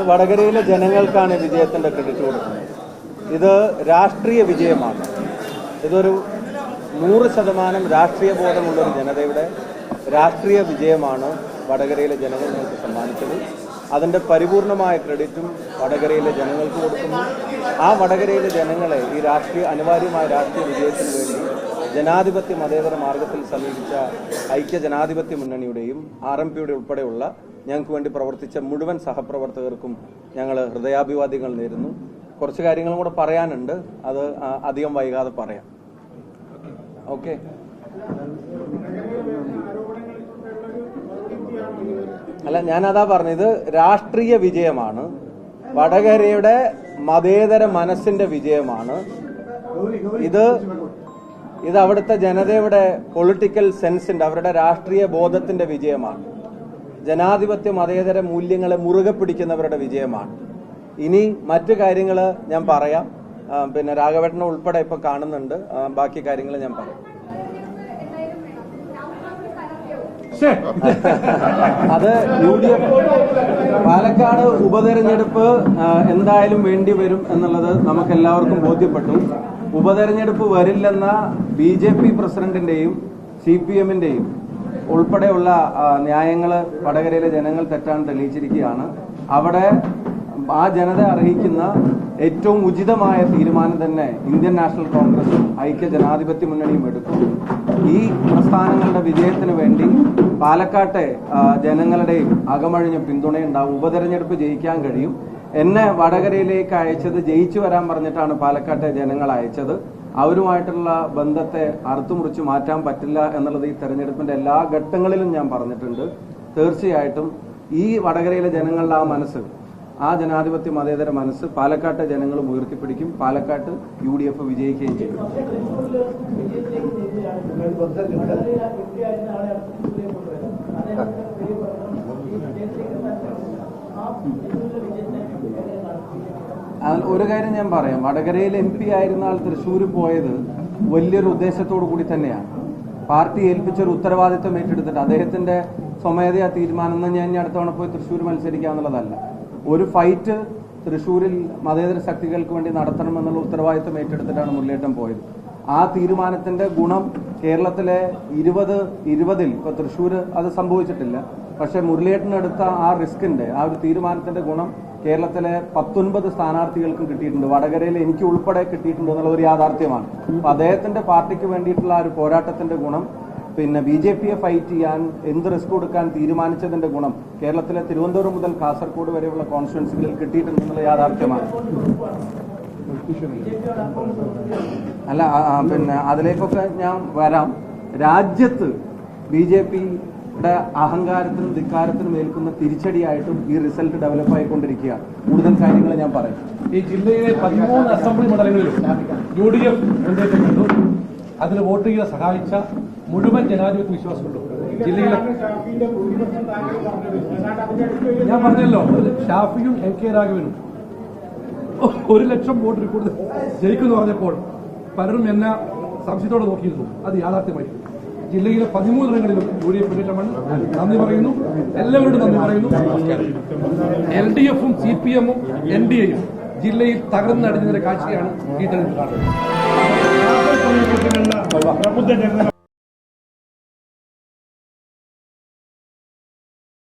വടകരയിലെ ജനങ്ങൾക്കാണ് വിജയത്തിന്റെ ക്രെഡിറ്റ് കൊടുക്കുന്നത്. ഇത് രാഷ്ട്രീയ വിജയമാണ്. ഇതൊരു 100% രാഷ്ട്രീയ ബോധമുള്ളൊരു ജനതയുടെ രാഷ്ട്രീയ വിജയമാണ് വടകരയിലെ ജനങ്ങൾ ഞങ്ങൾക്ക് സമ്മാനിച്ചത്. അതിൻ്റെ പരിപൂർണമായ ക്രെഡിറ്റും വടകരയിലെ ജനങ്ങൾക്ക് കൊടുക്കുന്നു. ആ വടകരയിലെ ജനങ്ങളെ ഈ അനിവാര്യമായ രാഷ്ട്രീയ വിജയത്തിന് വേണ്ടി ജനാധിപത്യ മതേതര മാർഗത്തിൽ സമീപിച്ച ഐക്യ ജനാധിപത്യ മുന്നണിയുടെയും RMPയുടെ ഉൾപ്പെടെയുള്ള ഞങ്ങൾക്ക് വേണ്ടി പ്രവർത്തിച്ച മുഴുവൻ സഹപ്രവർത്തകർക്കും ഞങ്ങൾ ഹൃദയാഭിവാദ്യങ്ങൾ നേരുന്നു. കുറച്ച് കാര്യങ്ങളും കൂടെ പറയാനുണ്ട്, അത് അധികം വൈകാതെ പറയാം. ഓക്കെ. അല്ല, ഞാനതാ പറഞ്ഞത്, രാഷ്ട്രീയ വിജയമാണ്, വടകരയുടെ മതേതര മനസ്സിന്റെ വിജയമാണ്. ഇത് അവിടുത്തെ ജനതയുടെ പൊളിറ്റിക്കൽ സെൻസിന്റെ, അവരുടെ രാഷ്ട്രീയ ബോധത്തിന്റെ വിജയമാണ്. ജനാധിപത്യ മതേതര മൂല്യങ്ങളെ മുറുകെ പിടിക്കുന്നവരുടെ വിജയമാണ്. ഇനി മറ്റു കാര്യങ്ങൾ ഞാൻ പറയാം. പിന്നെ രാഘവേട്ടനെ ഉൾപ്പെടെ ഇപ്പൊ കാണുന്നുണ്ട്. ബാക്കി കാര്യങ്ങൾ ഞാൻ പറയാം. അത് UDF പാലക്കാട് ഉപതെരഞ്ഞെടുപ്പ് എന്തായാലും വേണ്ടി വരും എന്നുള്ളത് നമുക്ക് എല്ലാവർക്കും ബോധ്യപ്പെട്ടു. ഉപതെരഞ്ഞെടുപ്പ് വരില്ലെന്ന BJP പ്രസിഡന്റിന്റെയും CPMന്റെയും ഉൾപ്പെടെയുള്ള ന്യായങ്ങൾ വടകരയിലെ ജനങ്ങൾ തെറ്റാണ് തെളിയിച്ചിരിക്കുകയാണ്. അവിടെ ആ ജനത അർഹിക്കുന്ന ഏറ്റവും ഉചിതമായ തീരുമാനം തന്നെ ഇന്ത്യൻ നാഷണൽ കോൺഗ്രസും ഐക്യ ജനാധിപത്യ മുന്നണിയും എടുക്കും. ഈ പ്രസ്ഥാനങ്ങളുടെ വിജയത്തിന് വേണ്ടി പാലക്കാട്ടെ ജനങ്ങളുടെയും അകമഴിഞ്ഞ പിന്തുണയുണ്ടാവും. ഉപതെരഞ്ഞെടുപ്പ് ജയിക്കാൻ കഴിയും. എന്നെ വടകരയിലേക്ക് അയച്ചത് ജയിച്ചു വരാൻ പറഞ്ഞിട്ടാണ് പാലക്കാട്ടെ ജനങ്ങൾ അയച്ചത്. അവരുമായിട്ടുള്ള ബന്ധത്തെ അറുത്തുമുറിച്ച് മാറ്റാൻ പറ്റില്ല എന്നുള്ളത് ഈ തെരഞ്ഞെടുപ്പിന്റെ എല്ലാ ഘട്ടങ്ങളിലും ഞാൻ പറഞ്ഞിട്ടുണ്ട്. തീർച്ചയായിട്ടും ഈ വടകരയിലെ ജനങ്ങളുടെ ആ മനസ്സ്, ആ ജനാധിപത്യ മതേതര മനസ്സ് പാലക്കാട്ടെ ജനങ്ങളും ഉയർത്തിപ്പിടിക്കും. പാലക്കാട്ട് UDF വിജയിക്കുകയും ചെയ്യും. ഒരു കാര്യം ഞാൻ പറയാം, വടകരയിൽ MP ആയിരുന്ന ആൾ തൃശ്ശൂർ പോയത് വലിയൊരു ഉദ്ദേശത്തോടു കൂടി തന്നെയാണ്. പാർട്ടി ഏൽപ്പിച്ചൊരു ഉത്തരവാദിത്വം ഏറ്റെടുത്തിട്ട് അദ്ദേഹത്തിന്റെ സ്വമേധയാ തീരുമാനം ഞാൻ അടുത്ത തവണ പോയി തൃശ്ശൂർ മത്സരിക്കാന്നുള്ളതല്ല. ഒരു ഫൈറ്റ് തൃശ്ശൂരിൽ മതേതര ശക്തികൾക്ക് വേണ്ടി നടത്തണമെന്നുള്ള ഉത്തരവാദിത്വം ഏറ്റെടുത്തിട്ടാണ് മുരളിയേട്ടൻ പോയത്. ആ തീരുമാനത്തിന്റെ ഗുണം കേരളത്തിലെ 20 ഇപ്പൊ തൃശ്ശൂർ അത് സംഭവിച്ചിട്ടില്ല. പക്ഷെ മുരളിയേട്ടനെടുത്ത ആ റിസ്കിന്റെ, ആ ഒരു തീരുമാനത്തിന്റെ ഗുണം കേരളത്തിലെ 19 സ്ഥാനാർത്ഥികൾക്കും കിട്ടിയിട്ടുണ്ട്. വടകരയിൽ എനിക്ക് ഉൾപ്പെടെ കിട്ടിയിട്ടുണ്ട് എന്നുള്ള ഒരു യാഥാർത്ഥ്യമാണ്. അപ്പൊ അദ്ദേഹത്തിന്റെ പാർട്ടിക്ക് വേണ്ടിയിട്ടുള്ള ആ ഒരു പോരാട്ടത്തിന്റെ ഗുണം, പിന്നെ BJPയെ ഫൈറ്റ് ചെയ്യാൻ എന്ത് റിസ്ക് കൊടുക്കാൻ തീരുമാനിച്ചതിന്റെ ഗുണം കേരളത്തിലെ തിരുവനന്തപുരം മുതൽ കാസർഗോഡ് വരെയുള്ള കോൺസ്റ്റിറ്റ്യുവൻസികളിൽ കിട്ടിയിട്ടുണ്ടെന്നുള്ള യാഥാർത്ഥ്യമാണ്. അല്ല, പിന്നെ അതിലേക്കൊക്കെ ഞാൻ വരാം. രാജ്യത്ത് BJPയുടെ അഹങ്കാരത്തിനും ധിക്കാരത്തിനും ഏൽക്കുന്ന തിരിച്ചടിയായിട്ടും ഈ റിസൾട്ട് ഡെവലപ്പ് ആയിക്കൊണ്ടിരിക്കുകയാണ്. കൂടുതൽ കാര്യങ്ങൾ ഞാൻ പറയും. ഈ ജില്ലയിലെ 13 അസംബ്ലി മണ്ഡലങ്ങളിലും UDF മുന്നേറ്റം കണ്ടു. അതിന് വോട്ട് ചെയ്യാൻ സഹായിച്ച മുഴുവൻ ജനാധിപത്യ വിശ്വാസമുള്ളൂ ജില്ലയിലെ. ഞാൻ പറഞ്ഞല്ലോ, ഷാഫിയും LK രാഘവനും 1 ലക്ഷം വോട്ടിൽ കൂടുതൽ ജയിക്കുമെന്ന് പറഞ്ഞപ്പോൾ പലരും എന്നെ സംശയത്തോടെ നോക്കിയിരുന്നു. അത് യാഥാർത്ഥ്യമായി. ജില്ലയിലെ 13 ഇടങ്ങളിലും UDF മുന്നേറ്റമാണ്. നന്ദി പറയുന്നു, എല്ലാവരോടും നന്ദി പറയുന്നു. LDFും CPMും NDAയും ജില്ലയിൽ തകർന്നടിഞ്ഞതിന്റെ കാഴ്ചയാണ് ഈ തെരഞ്ഞെടുപ്പ് കാണുന്നത്.